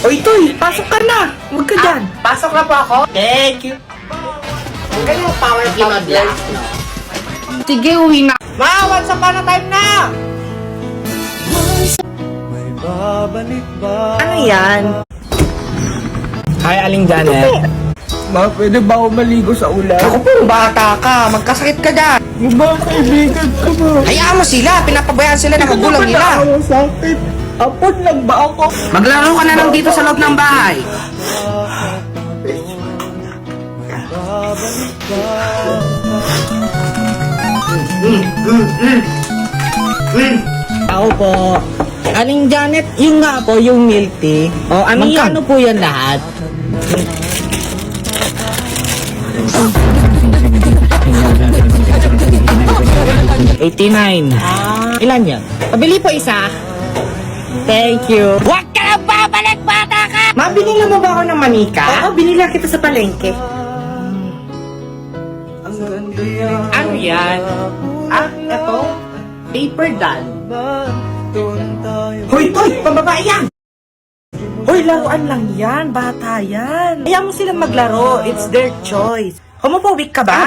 Uy, Toy, pasok ka na. Huwag ka dyan. Pasok na po ako. Thank you. Ang galing power game vlog. Sige, uwi na. Ma, once upon a time na! Ano yan? Hi, Aling Janet. Ma, pwede ba ako maligo sa ulan? Ako po, bata ka. Magkasakit ka dyan. Yung mga kaibigan ko ba? Hayaan mo sila. Pinapabayaan sila ng magulang nila. Ang sakit. Apon lang ba ako? Maglaro ka na lang dito sa loob ng bahay. Ako po. Aling Janet, yung nga po, yung milk tea. O, ano magkano po yan lahat? $89. Ilan yan? Pabili po isa. Thank you. Huwag ka lang babalik, bata ka! Ma, binila mo ba ako ng manika? Oo, binila kita sa palengke. Ano yan? Ah, eto? Paper doll. Hoy, Toy! Pambabae yan! Hoy, laruan lang yan. Bata yan. Ayaw mo silang maglaro. It's their choice. Homophobic ka ba?